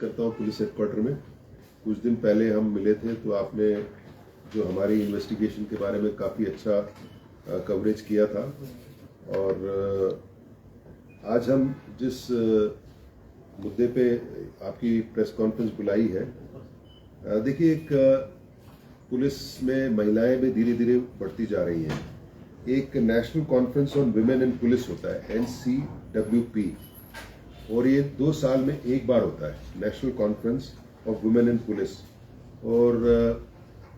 करता हूँ police headquarter में। कुछ दिन पहले हम मिले थे तो आपने जो हमारी इन्वेस्टिगेशन के बारे में काफ़ी अच्छा कवरेज किया था। और आज हम जिस मुद्दे पे आपकी प्रेस कॉन्फ्रेंस बुलाई है, देखिए एक पुलिस में महिलाएं भी धीरे धीरे बढ़ती जा रही हैं। एक national conference on women in police होता है, NCWP, और ये 2 साल में एक बार होता है, national conference of women in police. और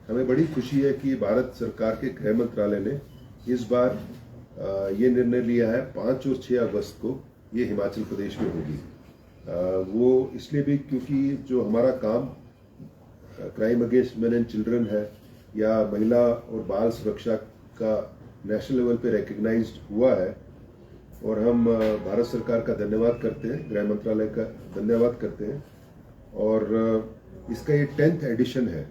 हमें बड़ी खुशी है कि भारत सरकार के गृह मंत्रालय ने इस बार ये निर्णय लिया है 5 और 6 अगस्त को ये हिमाचल प्रदेश में होगी। वो इसलिए भी क्योंकि जो हमारा काम crime against main and children है या महिला और बाल सुरक्षा का नेशनल लेवल पे रिकग्नाइज्ड हुआ है, और हम भारत सरकार का धन्यवाद करते हैं, गृह मंत्रालय का धन्यवाद करते हैं। और इसका ये 10th एडिशन है।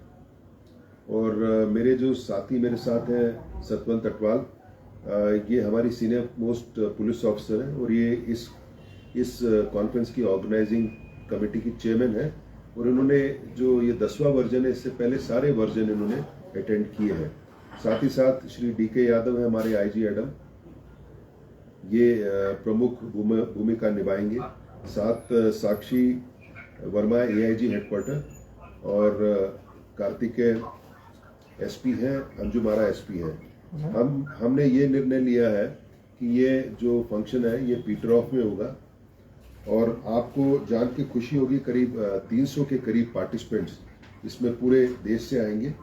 और मेरे जो साथी मेरे साथ हैं, सतवंत अटवाल, ये हमारी सीनियर मोस्ट पुलिस ऑफिसर हैं और ये इस कॉन्फ्रेंस की ऑर्गेनाइजिंग कमेटी की चेयरमैन है। और इन्होंने जो ये 10वां वर्जन है, इससे पहले सारे वर्जन इन्होंने अटेंड किए हैं। साथ ही साथ श्री DK यादव है हमारे IG एडम, ये प्रमुख भूमिका निभाएंगे। साथ साक्षी वर्मा AIG हेडक्वार्टर, और कार्तिकेय SP हैं, अंजुम आरा SP हैं। हमने ये निर्णय लिया है कि ये जो फंक्शन है ये पीटर ऑफ में होगा, और आपको जान के खुशी होगी करीब 300 के करीब पार्टिसिपेंट्स इसमें पूरे देश से आएंगे,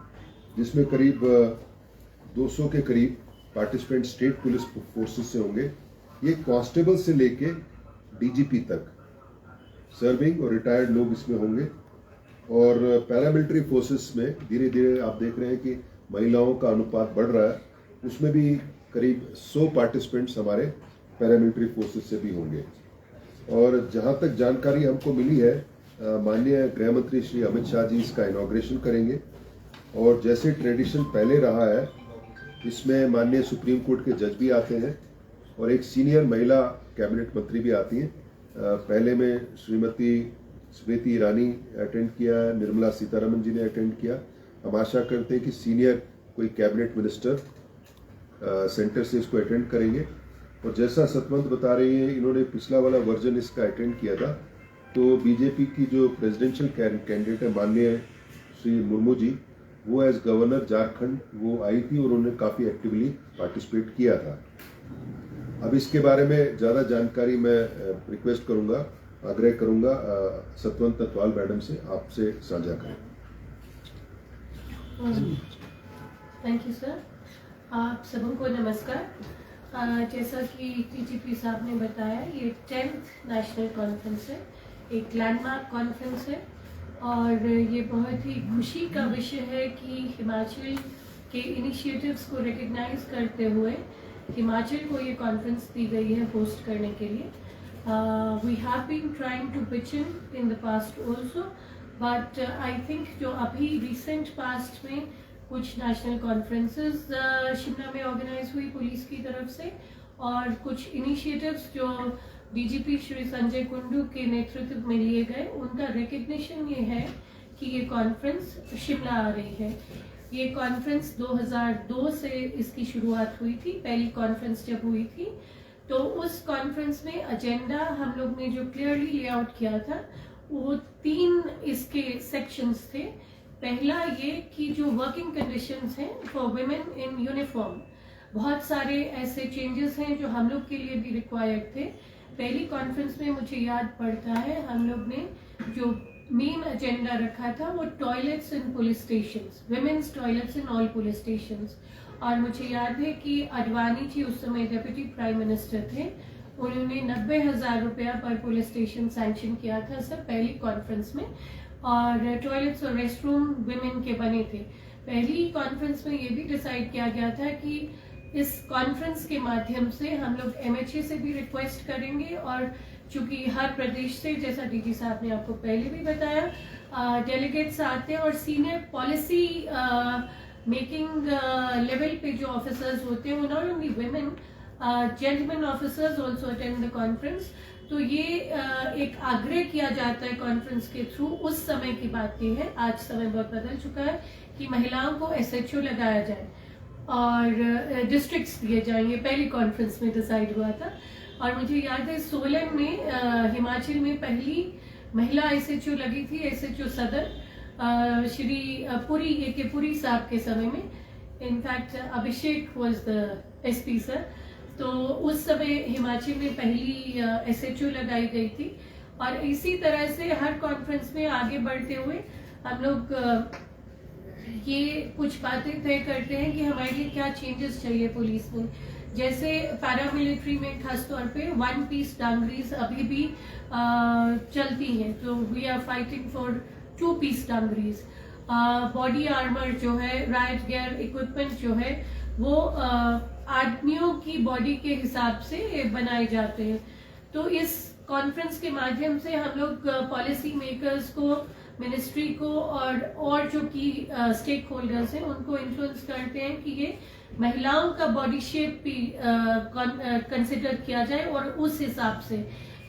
जिसमें करीब 200 के करीब पार्टिसिपेंट स्टेट पुलिस फोर्सेस से होंगे। ये कांस्टेबल से लेके DGP तक सर्विंग और रिटायर्ड लोग इसमें होंगे। और पैरामिलिट्री फोर्सेस में धीरे धीरे आप देख रहे हैं कि महिलाओं का अनुपात बढ़ रहा है, उसमें भी करीब 100 पार्टिसिपेंट्स हमारे पैरामिलिट्री फोर्सेस से भी होंगे। और जहां तक जानकारी हमको मिली है, माननीय गृह मंत्री श्री अमित शाह जी इसका इनॉग्रेशन करेंगे। और जैसे ट्रेडिशन पहले रहा है, इसमें माननीय सुप्रीम कोर्ट के जज भी आते हैं और एक सीनियर महिला कैबिनेट मंत्री भी आती हैं। पहले में श्रीमती स्मृति ईरानी अटेंड किया, निर्मला सीतारमन जी ने अटेंड किया। हम आशा करते हैं कि सीनियर कोई कैबिनेट मिनिस्टर सेंटर से इसको अटेंड करेंगे। और जैसा सतवंत बता रही है, इन्होंने पिछला वाला वर्जन इसका अटेंड किया था, तो बीजेपी की जो प्रेसिडेंशियल कैंडिडेट है माननीय श्री मुर्मू जी, वो एज गवर्नर झारखंड वो आई थी और उन्होंने काफ़ी एक्टिवली पार्टिसिपेट किया था। अब इसके बारे में ज़्यादा जानकारी मैं रिक्वेस्ट करूंगा, आग्रह करूंगा सतवंत अटवाल मैडम से, आपसे साझा करें। Thank you sir. आप सबको नमस्कार। जैसा कि DGP साहब ने बताया, ये 10th नेशनल कॉन्फ्रेंस है, एक लैंडमार्क कॉन्फ्रेंस है, और ये बहुत ही खुशी का विषय है कि हिमाचल के इनिशिएटिव्स को रिकग्नाइज करते हुए हिमाचल को ये कॉन्फ्रेंस दी गई है होस्ट करने के लिए। We have been trying to pitch in the past also, but I think जो अभी रिसेंट पास्ट में कुछ नेशनल कॉन्फ्रेंसेस शिमला में ऑर्गेनाइज हुई पुलिस की तरफ से, और कुछ इनिशिएटिव्स जो DGP श्री संजय कुंडू के नेतृत्व में लिए गए, उनका रिकग्निशन ये है कि ये कॉन्फ्रेंस शिमला आ रही है। ये कॉन्फ्रेंस 2002 से इसकी शुरुआत हुई थी। पहली कॉन्फ्रेंस जब हुई थी तो उस कॉन्फ्रेंस में एजेंडा हम लोग ने जो क्लियरली लेआउट किया था, वो 3 इसके सेक्शंस थे। पहला ये कि जो वर्किंग कंडीशंस हैं फॉर वुमेन इन यूनिफॉर्म, बहुत सारे ऐसे चेंजेस हैं जो हम लोग के लिए भी रिक्वायर्ड थे। पहली कॉन्फ्रेंस में मुझे याद पड़ता है हम लोग ने जो मेन एजेंडा रखा था वो toilets in police stations, women's toilets in all police stations. और मुझे याद है कि अडवाणी जी उस समय डेप्यूटी प्राइम मिनिस्टर थे, उन्होंने 90,000 रुपया पर पुलिस स्टेशन सैंक्शन किया था सर पहली कॉन्फ्रेंस में, और टॉयलेट्स और रेस्ट रूम विमेन के बने थे। पहली कॉन्फ्रेंस में ये भी डिसाइड किया गया था कि इस कॉन्फ्रेंस के माध्यम से हम लोग MHA से भी रिक्वेस्ट करेंगे, और चूंकि हर प्रदेश से, जैसा DG साहब ने आपको पहले भी बताया, डेलीगेट्स आते हैं और सीनियर पॉलिसी मेकिंग लेवल पे जो ऑफिसर्स होते हैं, not only women, gentleman officers also attend the conference. तो ये एक आग्रह किया जाता है कॉन्फ्रेंस के थ्रू, उस समय की बात ये है, आज समय बहुत बदल चुका है, कि महिलाओं को SHO लगाया जाए और डिस्ट्रिक्ट्स दिए जाएंगे। पहली कॉन्फ्रेंस में डिसाइड हुआ था। और मुझे याद है सोलन में हिमाचल में पहली महिला SHO लगी थी, SHO सदर श्री पुरी AK पुरी साहब के समय में। In fact Abhishek was the SP sir. तो उस समय हिमाचल में पहली SHO लगाई गई थी। और इसी तरह से हर कॉन्फ्रेंस में आगे बढ़ते हुए हम लोग ये कुछ बातें तय करते हैं कि हमारे लिए क्या चेंजेस चाहिए पुलिस में। जैसे पैरामिलिट्री में खास तौर पे 1 पीस डांगरीज अभी भी चलती हैं, तो we are fighting for 2 piece dungarees. Body armour जो है, राइट गियर इक्विपमेंट जो है, वो आदमियों की बॉडी के हिसाब से बनाए जाते हैं। तो इस कॉन्फ्रेंस के माध्यम से हम लोग पॉलिसी मेकर्स को, मिनिस्ट्री को और जो की स्टेक होल्डर्स हैं उनको इन्फ्लुएंस करते हैं कि ये महिलाओं का बॉडी शेप भी कंसिडर किया जाए। और उस हिसाब से,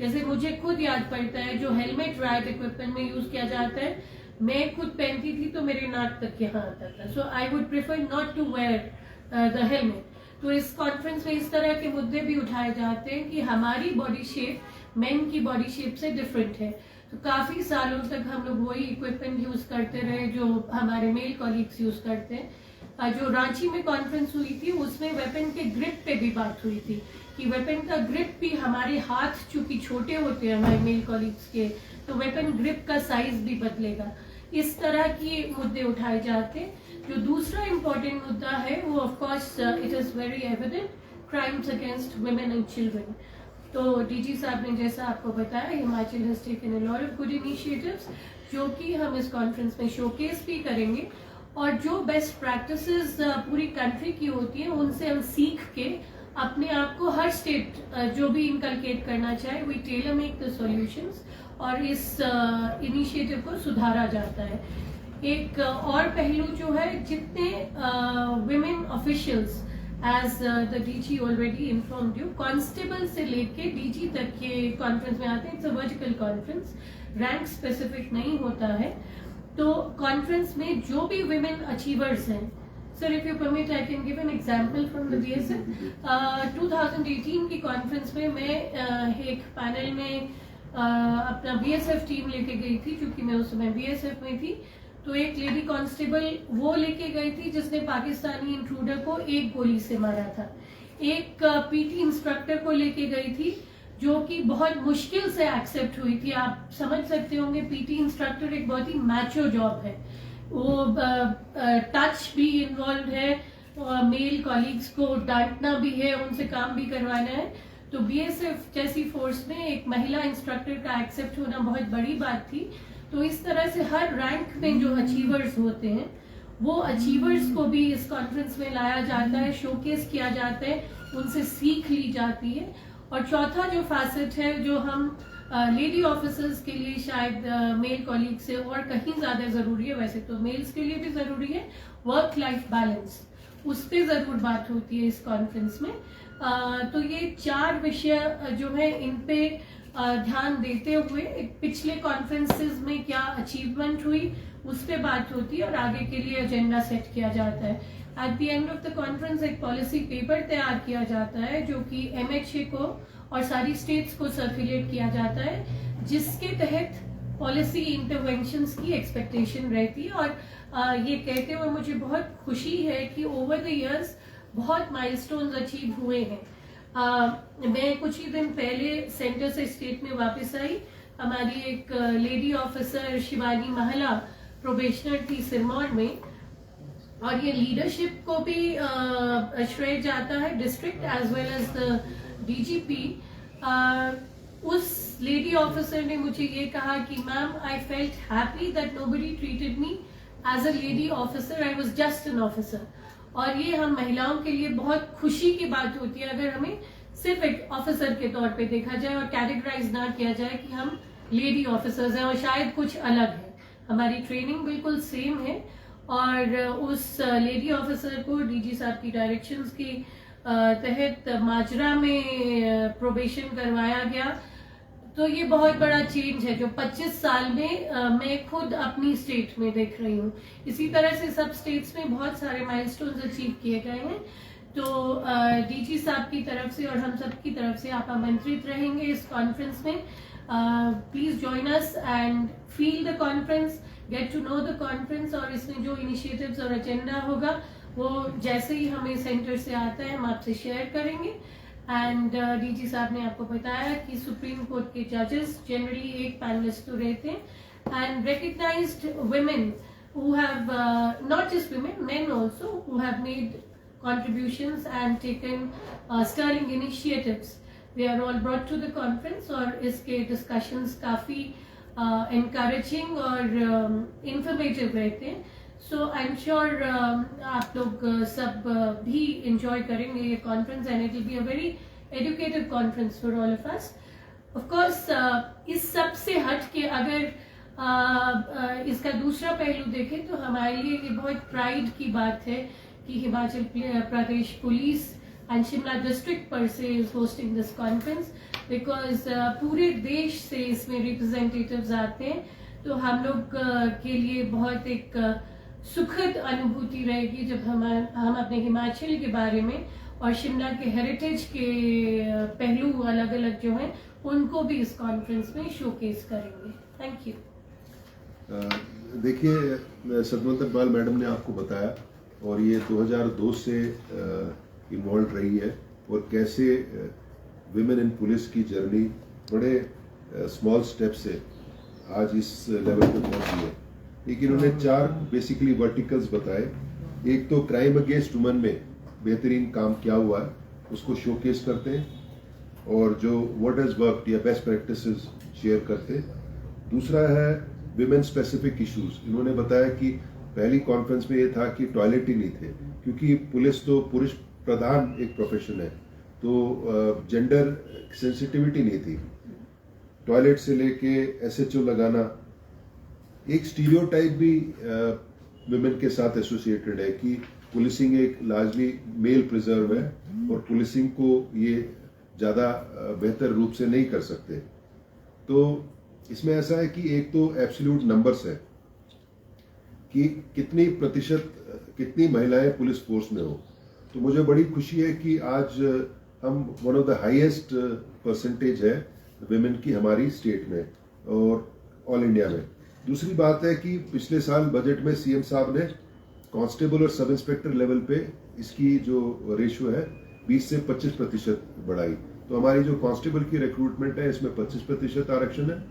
जैसे मुझे खुद याद पड़ता है जो हेलमेट राइट इक्विपमेंट में यूज किया जाता है, मैं खुद पहनती थी तो मेरे नाक तक यहाँ आता था। So I would prefer not to wear the helmet. तो इस कॉन्फ्रेंस में इस तरह के मुद्दे भी उठाए जाते हैं कि हमारी बॉडी शेप मेन की बॉडी शेप से डिफरेंट है। तो काफी सालों तक हम लोग वही इक्विपमेंट यूज करते रहे जो हमारे मेल कॉलीग्स यूज करते हैं। जो रांची में कॉन्फ्रेंस हुई थी उसमें वेपन के ग्रिप पे भी बात हुई थी कि वेपन का ग्रिप भी, हमारे हाथ चूंकि छोटे होते हैं हमारे मेल कॉलीग्स के, तो वेपन ग्रिप का साइज भी बदलेगा। इस तरह की मुद्दे उठाए जाते हैं। जो दूसरा इम्पोर्टेंट मुद्दा है वो of course it is very evident, crimes against women and children. तो DG साहब ने जैसा आपको बताया, Himachal has taken a lot of good initiatives जो कि हम इस कॉन्फ्रेंस में शोकेस भी करेंगे। और जो बेस्ट प्रैक्टिसेस पूरी कंट्री की होती है उनसे हम सीख के अपने आप को हर स्टेट जो भी इनकलकेट करना चाहे, we tailor make the solutions और इस इनिशिएटिव को सुधारा जाता है। एक और पहलू जो है, जितने women officials as the DG already informed you, constable से लेके DG तक के कॉन्फ्रेंस में आते हैं। It's a vertical conference, rank specific नहीं होता है। तो कॉन्फ्रेंस में जो भी विमेन अचीवर्स हैं, sir if you permit I can give an example from the BSF। 2018 की कॉन्फ्रेंस में मैं एक पैनल में अपना BSF टीम लेके गई थी, क्योंकि मैं उस समय BSF में थी। तो एक लेडी कांस्टेबल वो लेके गई थी जिसने पाकिस्तानी इंट्रूडर को एक गोली से मारा था। एक PT इंस्ट्रक्टर को लेके गई थी जो कि बहुत मुश्किल से एक्सेप्ट हुई थी। आप समझ सकते होंगे PT इंस्ट्रक्टर एक बहुत ही मैचो जॉब है, वो टच भी इन्वॉल्व है, मेल कॉलीग्स को डांटना भी है, उनसे काम भी करवाना है। तो BSF जैसी फोर्स में एक महिला इंस्ट्रक्टर का एक्सेप्ट होना बहुत बड़ी बात थी। तो इस तरह से हर रैंक में जो अचीवर्स होते हैं वो अचीवर्स को भी इस कॉन्फ्रेंस में लाया जाता है, शोकेस किया जाता है, उनसे सीख ली जाती है। और चौथा जो फैसेट है, जो हम लेडी ऑफिसर्स के लिए शायद मेल कॉलीग से और कहीं ज्यादा जरूरी है, वैसे तो मेल्स के लिए भी जरूरी है, वर्क लाइफ बैलेंस, उस पर जरूर बात होती है इस कॉन्फ्रेंस में। तो ये 4 विषय जो है, इन पे ध्यान देते हुए पिछले कॉन्फ्रेंसेस में क्या अचीवमेंट हुई उस पे बात होती है और आगे के लिए एजेंडा सेट किया जाता है। At the end of the conference एक पॉलिसी पेपर तैयार किया जाता है जो कि MHA को और सारी स्टेट्स को सर्कुलेट किया जाता है, जिसके तहत पॉलिसी इंटरवेंशंस की एक्सपेक्टेशन रहती है। और ये कहते हुए मुझे बहुत खुशी है कि ओवर द इयर्स बहुत माइलस्टोन्स अचीव हुए हैं। मैं कुछ ही दिन पहले सेंटर से स्टेट में वापस आई। हमारी एक लेडी ऑफिसर शिवानी महला प्रोबेशनर थी सिरमौर में, और ये लीडरशिप को भी श्रेय जाता है, district as well as the DGP। उस लेडी ऑफिसर ने मुझे ये कहा कि ma'am, I felt happy that nobody treated me as a lady officer, I was just an officer. और ये हम महिलाओं के लिए बहुत खुशी की बात होती है अगर हमें सिर्फ एक ऑफिसर के तौर पे देखा जाए और कैटेगराइज ना किया जाए कि हम लेडी ऑफिसर्स हैं और शायद कुछ अलग है। हमारी ट्रेनिंग बिल्कुल सेम है। और उस लेडी ऑफिसर को DG साहब की डायरेक्शंस के तहत माजरा में प्रोबेशन करवाया गया। तो ये बहुत बड़ा चेंज है जो 25 साल में मैं खुद अपनी स्टेट में देख रही हूँ। इसी तरह से सब स्टेट्स में बहुत सारे माइलस्टोन्स अचीव किए गए हैं। तो डीजी साहब की तरफ से और हम सब की तरफ से आप आमंत्रित रहेंगे इस कॉन्फ्रेंस में। Please join us and feel the conference, get to know the conference. और इसमें जो इनिशिएटिव्स और एजेंडा होगा वो जैसे ही हमें सेंटर से आता है हम आपसे शेयर करेंगे। एंड डीजी साहब ने आपको बताया कि सुप्रीम कोर्ट के जजेस जनरली एक पैनलिस्ट तो रहते हैं and recognised women who have not just women, men also, who have made contributions and taken sterling initiatives. They are all brought to the conference और इसके discussions काफी encouraging और informative रहते हैं। So I'm sure आप लोग सब भी enjoy करेंगे ये conference and it will be a very educative conference for all of us. Of course इस सब से हट के अगर इसका दूसरा पहलू देखें तो हमारे लिए ये बहुत प्राइड की बात है कि Himachal Pradesh police and Shimla district पर से is hosting this conference, because पूरे देश से इसमें रिप्रेजेंटेटिव्स आते हैं। तो हम लोग के लिए बहुत एक सुखद अनुभूति रहेगी जब हम अपने हिमाचल के बारे में और शिमला के हेरिटेज के पहलू अलग अलग जो हैं उनको भी इस कॉन्फ्रेंस में शोकेस करेंगे। Thank you. देखिए सतवंत पाल मैडम ने आपको बताया और ये 2002 से इन्वॉल्व रही है और कैसे विमेन इन पुलिस की जर्नी बड़े स्मॉल स्टेप से आज इस लेवल पे पहुंची है। लेकिन उन्होंने 4 बेसिकली वर्टिकल्स बताए। एक तो क्राइम अगेंस्ट वुमेन में बेहतरीन काम क्या हुआ है उसको शोकेस करते हैं और जो व्हाट हैज वर्कड या बेस्ट प्रैक्टिसेस शेयर करते हैं। दूसरा है विमेन स्पेसिफिक इश्यूज। इन्होंने बताया कि पहली कॉन्फ्रेंस में ये था कि टॉयलेट ही नहीं थे, क्योंकि पुलिस तो पुरुष प्रधान एक प्रोफेशन है, तो जेंडर सेंसिटिविटी नहीं थी। टॉयलेट से लेके एसएचओ लगाना, एक स्टीरियोटाइप भी विमेन के साथ एसोसिएटेड है कि पुलिसिंग एक लार्जली मेल प्रिजर्व है और पुलिसिंग को ये ज़्यादा बेहतर रूप से नहीं कर सकते। तो इसमें ऐसा है कि एक तो एब्सोल्यूट नंबर्स है कि कितनी महिलाएं पुलिस फोर्स में हो। तो मुझे बड़ी खुशी है कि आज हम one of the highest percentage है विमेन की हमारी स्टेट में और ऑल इंडिया में। दूसरी बात है कि पिछले साल बजट में सीएम साहब ने कांस्टेबल और सब इंस्पेक्टर लेवल पे इसकी जो रेशियो है 20 से 25% बढ़ाई। तो हमारी जो कांस्टेबल की रिक्रूटमेंट है इसमें 25% आरक्षण है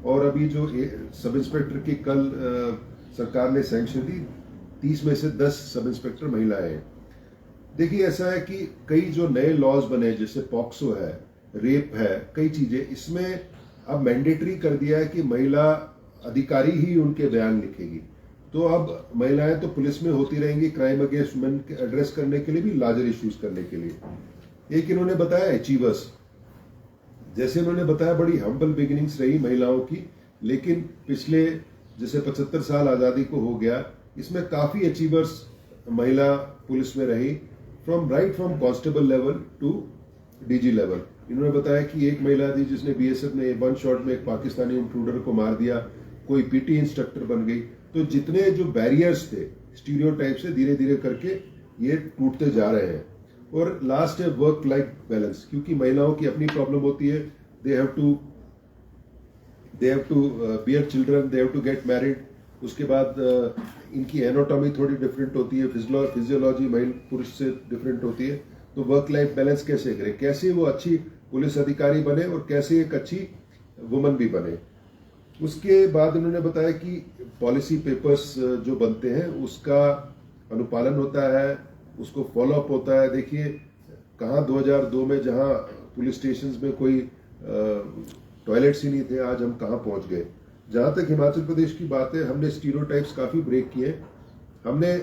और अभी जो सब इंस्पेक्टर की कल सरकार ने सैंक्शन दी 30 में से 10 सब इंस्पेक्टर महिलाएं हैं। देखिए ऐसा है कि कई जो नए लॉज बने जैसे पॉक्सो है, रेप है, कई चीजें इसमें अब मैंडेटरी कर दिया है कि महिला अधिकारी ही उनके बयान लिखेगी। तो अब महिलाएं तो पुलिस में होती रहेंगी क्राइम अगेंस्ट वुमेन एड्रेस करने के लिए भी, लार्जर इश्यूज करने के लिए। एक इन्होंने बताया अचीवर्स, जैसे उन्होंने बताया बड़ी हम्बल बिगिनिंग्स रही महिलाओं की, लेकिन पिछले जैसे 75 साल आजादी को हो गया, इसमें काफी अचीवर्स महिला पुलिस में रही, from constable level to DG level. इन्होंने बताया कि एक महिला थी जिसने बीएसएफ ने 1 शॉट में एक पाकिस्तानी इंट्रूडर को मार दिया, कोई पीटी इंस्ट्रक्टर बन गई। तो जितने जो बैरियर्स थे स्टीरियोटाइप से धीरे धीरे करके ये टूटते जा रहे हैं। और लास्ट है वर्क लाइफ बैलेंस, क्योंकि महिलाओं की अपनी प्रॉब्लम होती है, they have to bear children, they have to get married. उसके बाद इनकी एनाटॉमी थोड़ी डिफरेंट होती है, फिजियोलॉजी महिला पुरुष से डिफरेंट होती है। तो वर्क लाइफ बैलेंस कैसे करें, कैसे वो अच्छी पुलिस अधिकारी बने और कैसे एक अच्छी वुमन भी बने। उसके बाद उन्होंने बताया कि पॉलिसी पेपर्स जो बनते हैं उसका अनुपालन होता है, उसको फॉलो अप होता है। देखिए कहाँ 2002 में जहाँ पुलिस स्टेशन में कोई टॉयलेट्स ही नहीं थे, आज हम कहाँ पहुंच गए। जहाँ तक हिमाचल प्रदेश की बात है, हमने स्टीरियोटाइप्स काफी ब्रेक किए। हमने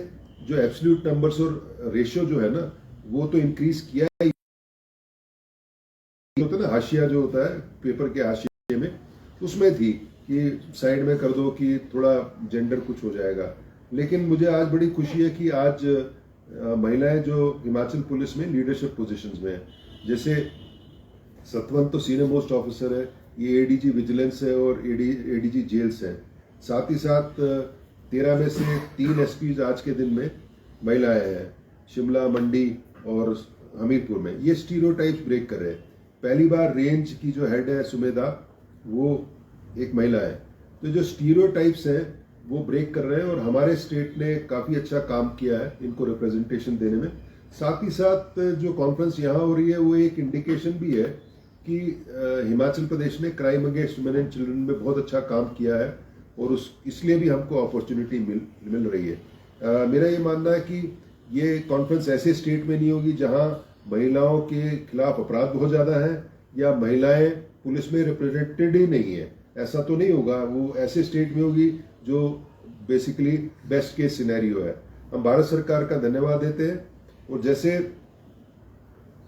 जो एब्सोल्यूट नंबर्स और रेशियो जो है ना वो तो इंक्रीज किया ही होता है ना, हाशिया जो होता है पेपर के हाशिए में उसमें थी कि साइड में कर दो कि थोड़ा जेंडर कुछ हो जाएगा। लेकिन मुझे आज बड़ी खुशी है कि आज महिलाएं जो हिमाचल पुलिस में लीडरशिप पोजीशंस में है, जैसे सतवंत तो सीनियर मोस्ट ऑफिसर है, ये एडीजी विजिलेंस है और एडीजी जेल्स है। साथ ही साथ 13 में से 3 एसपीज आज के दिन में महिलाएं हैं, शिमला, मंडी और हमीरपुर में। ये स्टीरियोटाइप्स ब्रेक कर रहे हैं। पहली बार रेंज की जो हेड है सुमेधा, वो एक महिला है। तो जो स्टीरियोटाइप्स हैं वो ब्रेक कर रहे हैं और हमारे स्टेट ने काफ़ी अच्छा काम किया है इनको रिप्रेजेंटेशन देने में। साथ ही साथ जो कॉन्फ्रेंस यहाँ हो रही है वो एक इंडिकेशन भी है कि हिमाचल प्रदेश ने crime against women and children में बहुत अच्छा काम किया है और इसलिए भी हमको अपॉर्चुनिटी मिल रही है। मेरा ये मानना है कि ये कॉन्फ्रेंस ऐसे स्टेट में नहीं होगी जहाँ महिलाओं के खिलाफ अपराध बहुत ज़्यादा है या महिलाएं पुलिस में रिप्रेजेंटेड ही नहीं है, ऐसा तो नहीं होगा। वो ऐसे स्टेट में होगी जो बेसिकली बेस्ट केस सिनेरियो है। हम भारत सरकार का धन्यवाद देते हैं और जैसे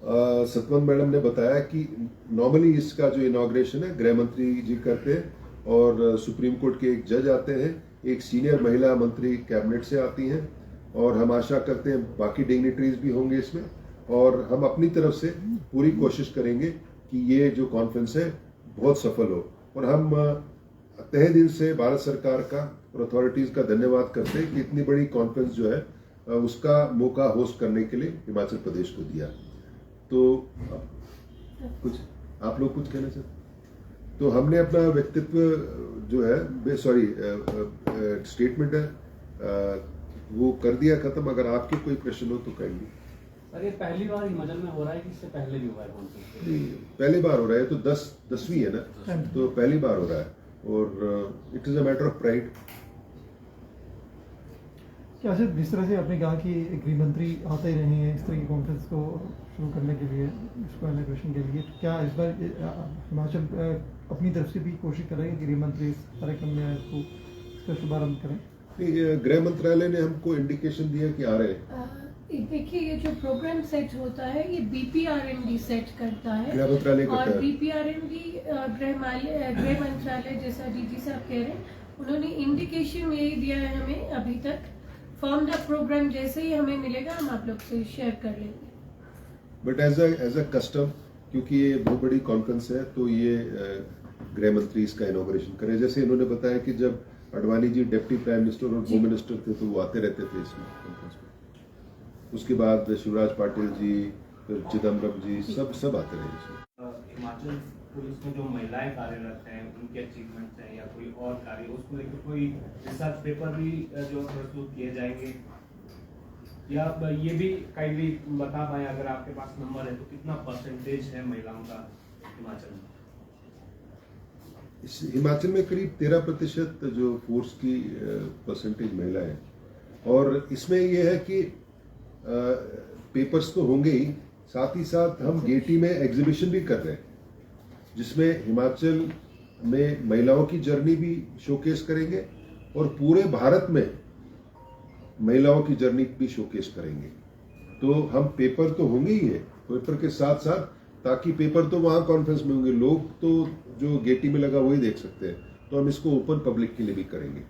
सतवंत मैडम ने बताया कि नॉर्मली इसका जो इनॉग्रेशन है गृह मंत्री जी करते हैं और सुप्रीम कोर्ट के एक जज आते हैं, एक सीनियर महिला मंत्री कैबिनेट से आती हैं और हम आशा करते हैं बाकी डिग्निटरीज भी होंगे इसमें। और हम अपनी तरफ से पूरी कोशिश करेंगे कि ये जो कॉन्फ्रेंस है बहुत सफल हो। और हम तहे दिल से भारत सरकार का और अथॉरिटीज का धन्यवाद करते हैं कि इतनी बड़ी कॉन्फ्रेंस जो है उसका मौका होस्ट करने के लिए हिमाचल प्रदेश को दिया। तो कुछ आप लोग कुछ कहना चाहते? तो हमने अपना व्यक्तित्व जो है स्टेटमेंट है वो कर दिया खत्म। अगर आपके कोई प्रश्न हो तो कहेंगे। सर, ये पहली बार हिमाचल में हो रहा है कि इससे पहले भी हुआ है कॉन्फ्रेंस? पहली बार हो रहा है। तो 10वीं है ना, तो पहली बार हो रहा है और it is a matter of pride. क्या सिर्फ जिस तरह से आपने कहा कि गृह मंत्री आते ही रहे हैं इस तरह की कॉन्फ्रेंस को शुरू करने के लिए, इसको इनॉग्रेशन के लिए, तो क्या इस बार हिमाचल अपनी तरफ से भी कोशिश कर रहे हैं कि गृह मंत्री इस कार्यक्रम में इसका शुभारंभ करें? गृह मंत्रालय ने हमको इंडिकेशन दिया कि आ रहे हैं। देखिए, ये जो प्रोग्राम सेट होता है ये BPRMD सेट करता है गृह मंत्रालय करता और है। BPRMD गृह मंत्रालय, जैसा डीजी साहब कह रहे हैं, उन्होंने इंडिकेशन यही दिया है हमें अभी तक। फॉर्म द प्रोग्राम जैसे ही हमें मिलेगा हम आप लोग से शेयर कर लेंगे। बट एज अ कस्टम, क्योंकि ये बहुत बड़ी कॉन्फ्रेंस है तो ये गृह मंत्री इसका इनॉग्रेशन करें। जैसे इन्होंने बताया कि जब Advani ji deputy prime minister और होम मिनिस्टर थे तो वो आते रहते थे इसमें कॉन्फ्रेंस में। उसके बाद शिवराज पाटिल जी, फिर चिदम्बरम जी, सब आते रहे इसमें। हिमाचल पुलिस में जो महिलाएं कार्यरत हैं उनके अचीवमेंट्स हैं या कोई और कार्य, उसको लेकर कोई रिसर्च पेपर भी जो प्रस्तुत किए जाएंगे, या ये भी कहीं भी बता पाए अगर आपके पास नंबर है तो कितना परसेंटेज है महिलाओं का हिमाचल में? हिमाचल में करीब 13% जो फोर्स की परसेंटेज महिला है। और इसमें यह है कि पेपर्स तो होंगे ही, साथ ही साथ हम गेटी में एग्जीबिशन भी कर रहे हैं जिसमें हिमाचल में महिलाओं की जर्नी भी शोकेस करेंगे और पूरे भारत में महिलाओं की जर्नी भी शोकेस करेंगे। तो हम पेपर तो होंगे ही है, पेपर के साथ साथ, ताकि पेपर तो वहाँ कॉन्फ्रेंस में होंगे, लोग तो जो गेटी में लगा वही देख सकते हैं, तो हम इसको ओपन पब्लिक के लिए भी करेंगे।